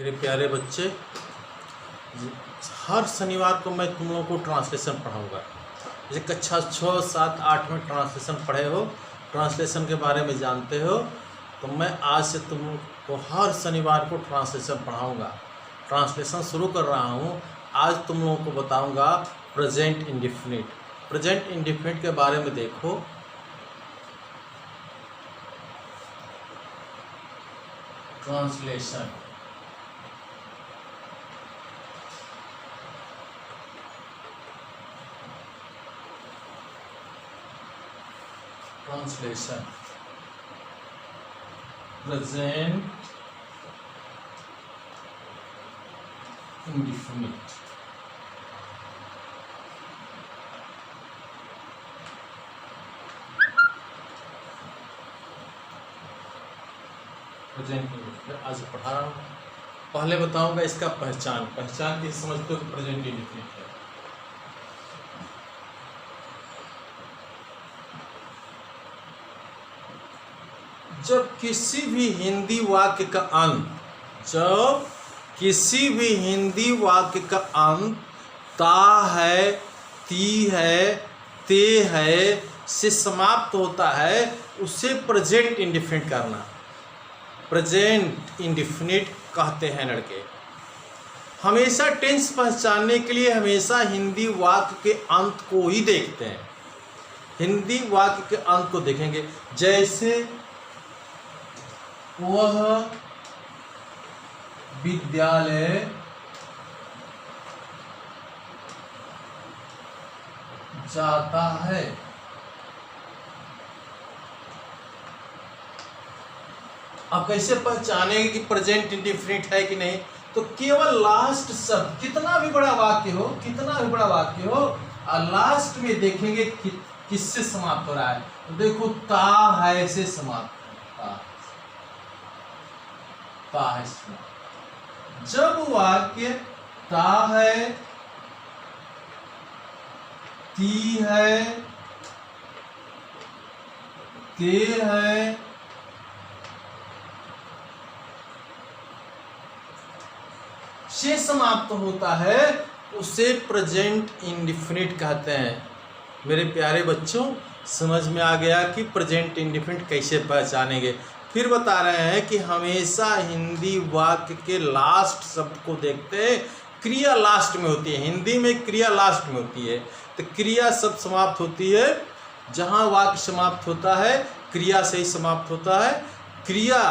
मेरे प्यारे बच्चे, हर शनिवार को मैं तुम लोगों को ट्रांसलेशन पढ़ाऊंगा। जैसे कक्षा 6, 7, 8 में ट्रांसलेशन पढ़े हो, ट्रांसलेशन के बारे में जानते हो, तो मैं आज से तुम लोग को हर शनिवार को ट्रांसलेशन पढ़ाऊंगा। ट्रांसलेशन शुरू कर रहा हूँ। आज तुम लोगों को बताऊंगा प्रेजेंट इंडेफिनिट। प्रेजेंट इंडेफिनिट के बारे में देखो। Translation, translation, present indefinite. Present indefinite आज पढ़ा रहा हूँ। पहले बताऊंगा इसका पहचान की समझते हो प्रेजेंट इंडेफिनिट है। जब किसी भी हिंदी वाक्य का अंत ता है, ती है, ते है से समाप्त होता है, उसे प्रेजेंट इंडेफिनिट करना। प्रेजेंट इंडेफिनिट कहते हैं लड़के। हमेशा टेंस पहचानने के लिए हमेशा हिंदी वाक्य के अंत को ही देखते हैं। हिंदी वाक्य के अंत को देखेंगे। जैसे वह विद्यालय जाता है। आप कैसे पहचानेंगे कि प्रेजेंट इंडेफिनिट है कि नहीं? तो केवल लास्ट शब्द, कितना भी बड़ा वाक्य हो, और लास्ट में देखेंगे किससे समाप्त हो रहा है। तो देखो ता है से समाप्त, ता है समाप्त। जब वाक्य ता है, ती है, ते है, से समाप्त होता है, उसे प्रेजेंट इंडेफिनिट कहते हैं। मेरे प्यारे बच्चों, समझ में आ गया कि प्रेजेंट इंडेफिनिट कैसे पहचानेंगे। फिर बता रहे हैं कि हमेशा हिंदी वाक्य के लास्ट शब्द को देखते हैं। क्रिया लास्ट में होती है, हिंदी में क्रिया लास्ट में होती है। तो क्रिया शब्द समाप्त होती है, जहाँ वाक्य समाप्त होता है क्रिया से ही समाप्त होता है। क्रिया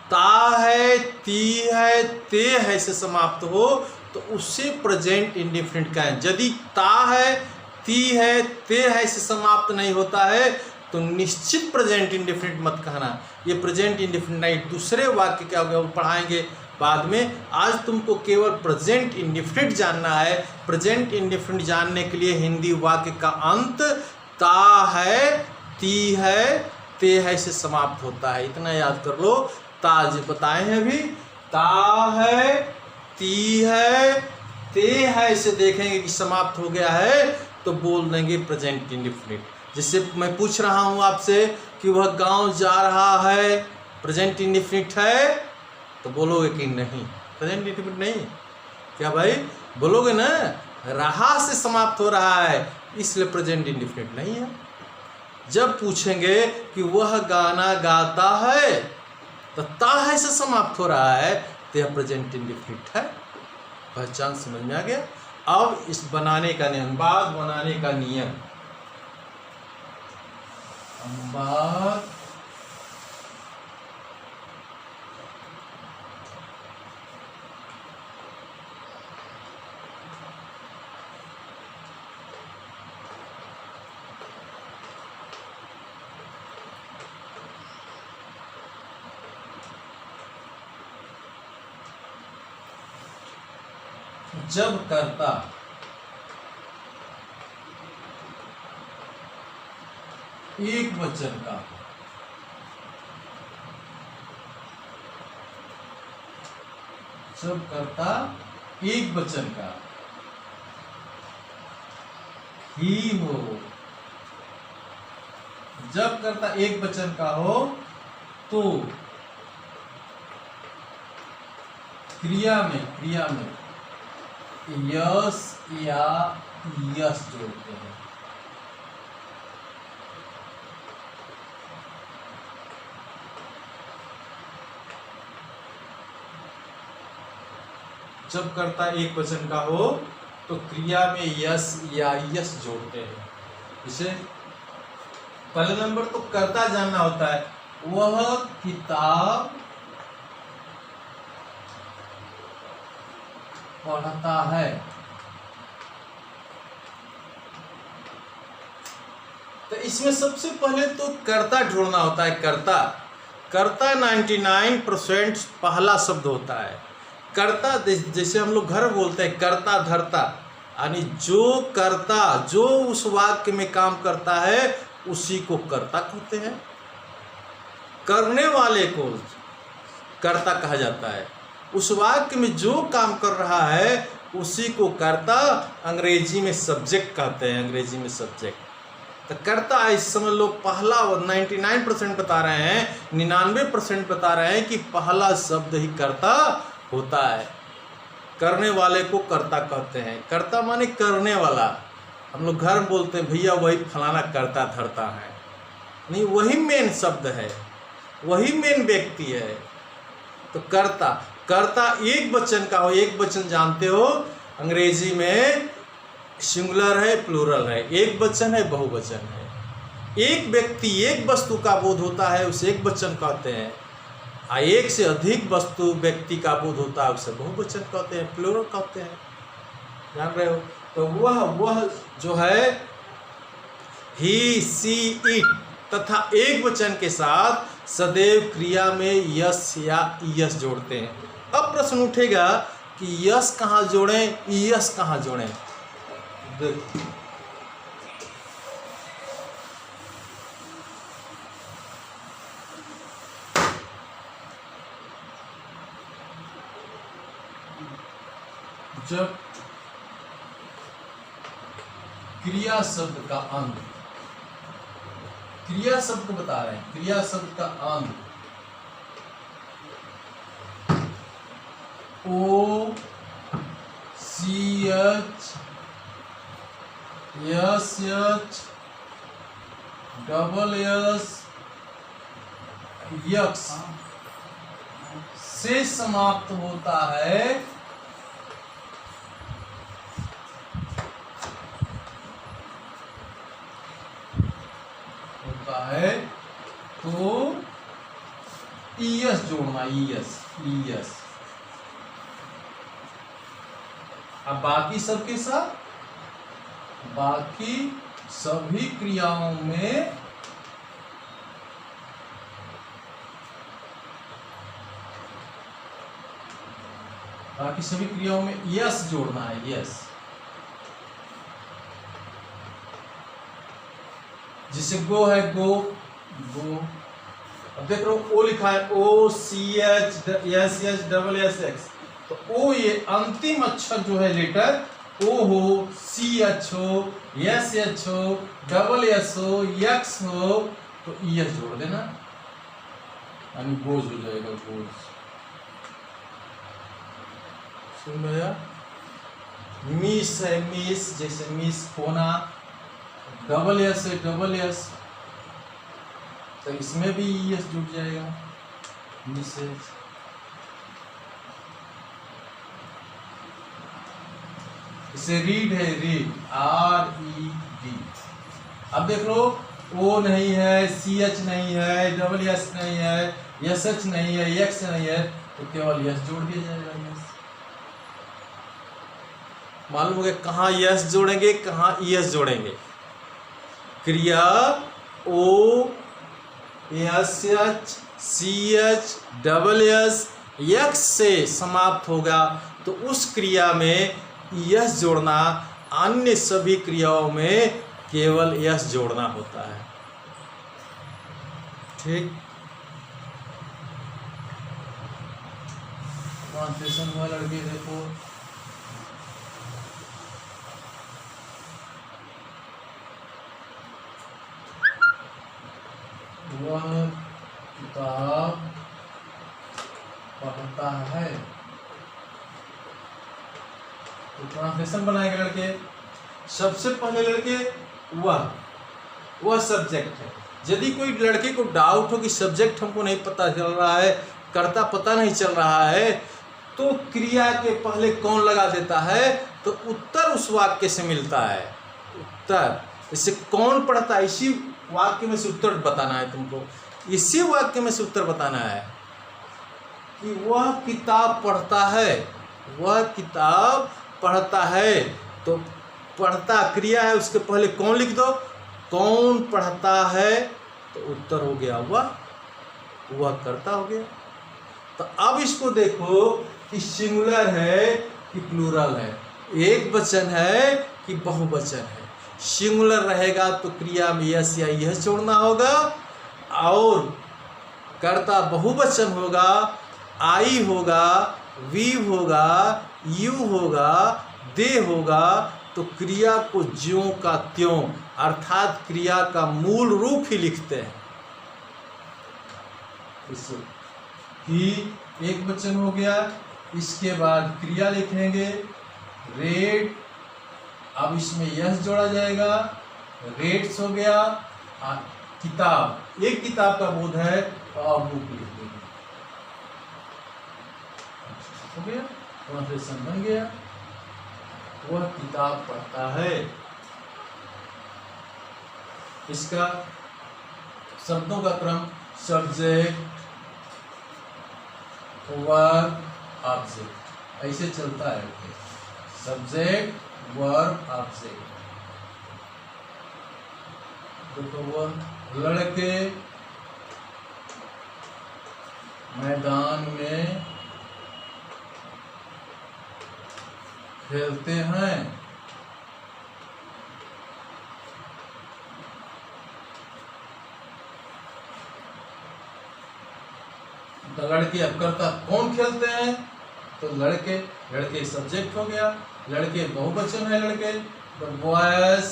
ता है, ती है, ते है से समाप्त हो तो उससे प्रेजेंट इंडेफिनिट कहें। यदि ता है, ती है, ते है से समाप्त नहीं होता है तो निश्चित प्रेजेंट इंडेफिनिट मत कहना। ये प्रेजेंट इंडेफिनिट नहीं। दूसरे वाक्य क्या होगा वो पढ़ाएंगे बाद में। आज तुमको केवल प्रेजेंट इंडेफिनिट जानना है। प्रेजेंट इंडेफिनिट जानने के लिए हिंदी वाक्य का अंत ता है, ती है, ते है से समाप्त होता है। इतना याद कर लो। ताज बताए हैं अभी। ता है, ती है, ते है से देखेंगे कि समाप्त हो गया है तो बोल देंगे प्रेजेंट इंडेफिनिट। जैसे मैं पूछ रहा हूँ आपसे कि वह गांव जा रहा है, प्रेजेंट इंडेफिनिट है? तो बोलोगे कि नहीं, प्रेजेंट इंडेफिनिट नहीं। क्या भाई बोलोगे ना? रहा से समाप्त हो रहा है इसलिए प्रेजेंट इंडेफिनिट नहीं है। जब पूछेंगे कि वह गाना गाता है तो ता है से समाप्त हो रहा है तो यह प्रेजेंट इंडेफिनिट है। पहचान समझ में आ गया। अब इस बनाने का नियम, बात बनाने का नियम। बात जब कर्ता एक वचन का ही हो, जब कर्ता एक वचन का हो तो क्रिया में यस या यस जोड़ते हैं। जब कर्ता एक वचन का हो तो क्रिया में यस या यस जोड़ते हैं। इसे पहले नंबर तो कर्ता जानना होता है। वह किताब पढ़ता है। तो इसमें सबसे पहले तो कर्ता ढूंढना होता है। कर्ता 99% पहला शब्द होता है। कर्ता जैसे हम लोग घर बोलते हैं कर्ता धर्ता, यानी जो उस वाक्य में काम करता है उसी को कर्ता कहते हैं। करने वाले को कर्ता कहा जाता है। उस वाक्य में जो काम कर रहा है उसी को कर्ता, अंग्रेजी में सब्जेक्ट कहते हैं। अंग्रेजी में सब्जेक्ट तो कर्ता इस समझ लो पहला 99% बता रहे हैं, 99% बता रहे हैं कि पहला शब्द ही कर्ता होता है। करने वाले को कर्ता कहते हैं। कर्ता माने करने वाला। हम लोग घर बोलते हैं भैया वही फलाना कर्ता धरता है, नहीं, वही मेन शब्द है, वही मेन व्यक्ति है। तो कर्ता एक वचन का हो। एक वचन जानते हो अंग्रेजी में सिंगुलर है, प्लूरल है, एक वचन है, बहुवचन है। एक व्यक्ति एक वस्तु का बोध होता है उसे एक वचन कहते हैं। एक से अधिक वस्तु व्यक्ति का बोध होता है उसे बहुवचन कहते हैं, प्लूरल कहते हैं। जान रहे हो? तो वह जो है ही, सी, इट तथा एक वचन के साथ सदैव क्रिया में यस या यस जोड़ते हैं। अब प्रश्न उठेगा कि यस कहाँ जोड़ें, यस कहाँ जोड़ें। देखो जब क्रिया शब्द का अंग, क्रिया शब्द को बता रहे हैं, क्रिया शब्द का अंग O C H S H double S X से समाप्त होता है तो ईएस जोड़ना, ईएस। अब बाकी सबके साथ, बाकी सभी क्रियाओं में यस जोड़ना है, यस। जिसे गो है गो। अब देख लो ओ लिखा है O C H S H double S X. तो ओ ये अंतिम अक्षर जो है लेटर ओ हो, सी एच हो, एस एच हो, डबल एस हो, एक्स हो तो ई एस जोड़ देना, यानी गोज हो जाएगा, गोज। सुन भैया, मिस है मिस, जैसे मिस होना, डबल एस है डबल एस, तो इसमें भी ई एस जुड़ जाएगा, मिसेज। इसे रीड है, रीड, RED। अब देख लो ओ नहीं है, CH नहीं है, डबल एस नहीं है, SH नहीं है, एक्स नहीं है, तो केवल यस जोड़ दिया जाएगा, यस। मालूम हो गया कहाँ यस जोड़ेंगे, कहाँ ES जोड़ेंगे। क्रिया ओ SH CH double S x से समाप्त होगा तो उस क्रिया में यस जोड़ना, अन्य सभी क्रियाओं में केवल यस जोड़ना होता है। ठीक, ट्रांसलेशन हुआ लड़के, देखो वह किताब पढ़ता है, तो ट्रांसलेशन बनाएंगे लड़के। सबसे पहले लड़के वह सब्जेक्ट है। यदि कोई लड़के को डाउट हो कि सब्जेक्ट हमको नहीं पता चल रहा है, कर्ता पता नहीं चल रहा है, तो क्रिया के पहले कौन लगा देता है, तो उत्तर उस वाक्य से मिलता है। उत्तर इससे कौन पढ़ता है, इसी वाक्य में से उत्तर बताना है तुमको। इसी वाक्य में से उत्तर बताना है कि वह किताब पढ़ता है, वह किताब पढ़ता है। तो पढ़ता क्रिया है, उसके पहले कौन लिख दो, कौन पढ़ता है, तो उत्तर हो गया वह कर्ता हो गया। तो अब इसको देखो कि सिंगुलर है कि प्लूरल है, एक वचन है कि बहुवचन है। सिंगुलर रहेगा तो क्रिया में यस या यह जोड़ना होगा, और कर्ता बहुवचन होगा, आई होगा, वी होगा, यू होगा, दे होगा। तो क्रिया को ज्यों का त्यों अर्थात क्रिया का मूल रूप ही लिखते हैं। ही एक वचन हो गया, इसके बाद क्रिया लिखेंगे रेड, अब इसमें यस जोड़ा जाएगा, रेड्स हो गया। किताब, एक किताब का बोध है तो अब बुक लिख देंगे, हो गया, ट्रांसलेशन बन गया। वह किताब पढ़ता है। इसका शब्दों का क्रम सब्जेक्ट, वर्ब, ऑब्जेक्ट ऐसे चलता है। Subject, verb, object. देखो वह लड़के मैदान में खेलते हैं। तो लड़के अब कर्ता कौन खेलते हैं, तो लड़के, लड़के सब्जेक्ट हो गया, लड़के बहुवचन है लड़के, तो बॉयज।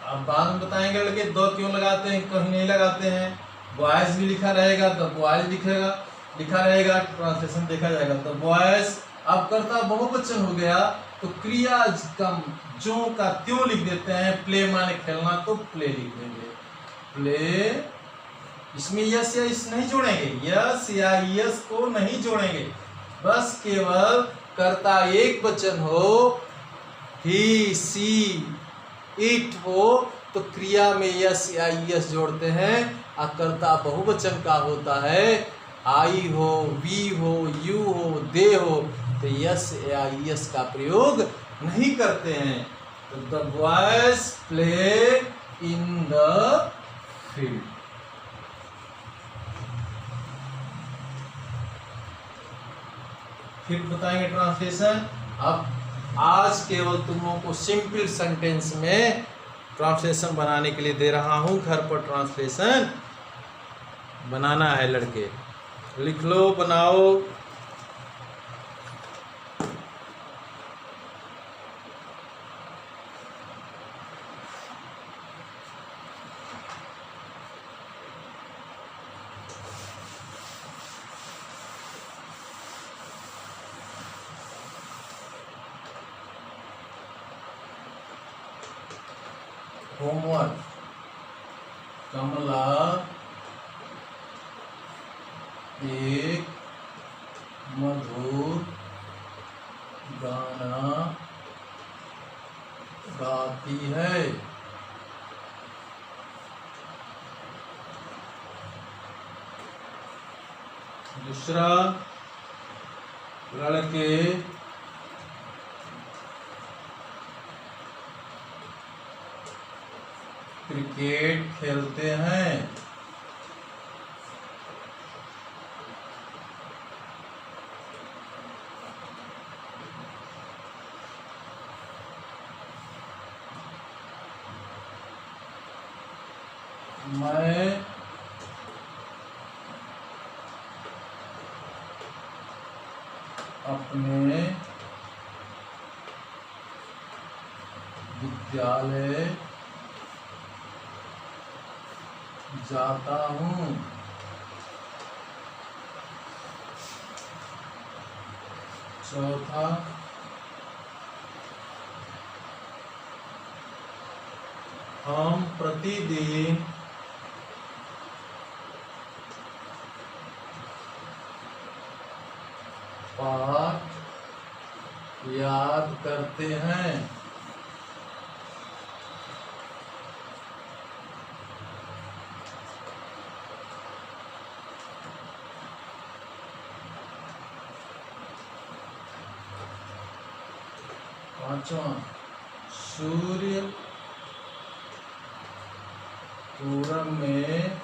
अब बाद में बताएंगे लड़के दो क्यों लगाते हैं, कहीं नहीं लगाते हैं। बॉयज भी लिखा रहेगा तो बॉयज लिखा रहेगा, ट्रांसलेशन देखा जाएगा। तो बॉयज अब कर्ता बहुवचन हो गया, तो क्रिया का जो का त्यों लिख देते हैं। प्ले माने खेलना, तो प्ले लिख देंगे, प्ले। इसमें यस या इस नहीं जोड़ेंगे, यस या यस को नहीं जोड़ेंगे, बस केवल कर्ता एक वचन हो, ही, सी, इट हो, तो क्रिया में यस या यस जोड़ते हैं। और कर्ता बहुवचन का होता है, आई हो, वी हो, यू हो, दे हो, तो यस या यस का प्रयोग नहीं करते हैं। तो the boys play in the field. फिर बताएंगे ट्रांसलेशन। अब आज केवल तुम लोगों को सिंपल सेंटेंस में ट्रांसलेशन बनाने के लिए दे रहा हूं। घर पर ट्रांसलेशन बनाना है लड़के, लिख लो, बनाओ। होमवर्क, कमला एक मधुर गाना गाती है। दूसरा, लड़के क्रिकेट खेलते हैं। मैं अपने विद्यालय जाता हूँ। चौथा, हम प्रतिदिन पाठ याद करते हैं। पांचवा, सूर्य पूरब में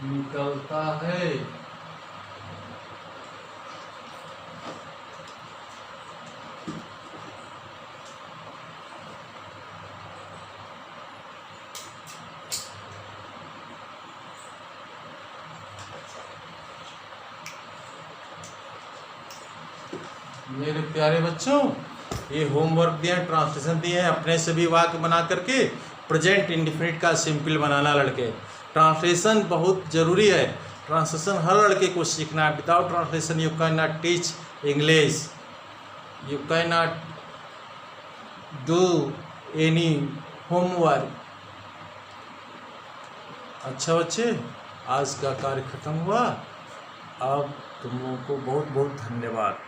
निकलता है। मेरे प्यारे बच्चों, ये होमवर्क दिए हैं, ट्रांसलेशन दिए हैं, अपने से भी वाक्य बना करके प्रेजेंट इंडिफिनिट का सिंपल बनाना लड़के। ट्रांसलेशन बहुत ज़रूरी है, ट्रांसलेशन हर लड़के को सीखना है। Without translation you can not teach English, you can not do any homework. अच्छा बच्चे, आज का कार्य खत्म हुआ। अब तुम लोगों को बहुत बहुत धन्यवाद।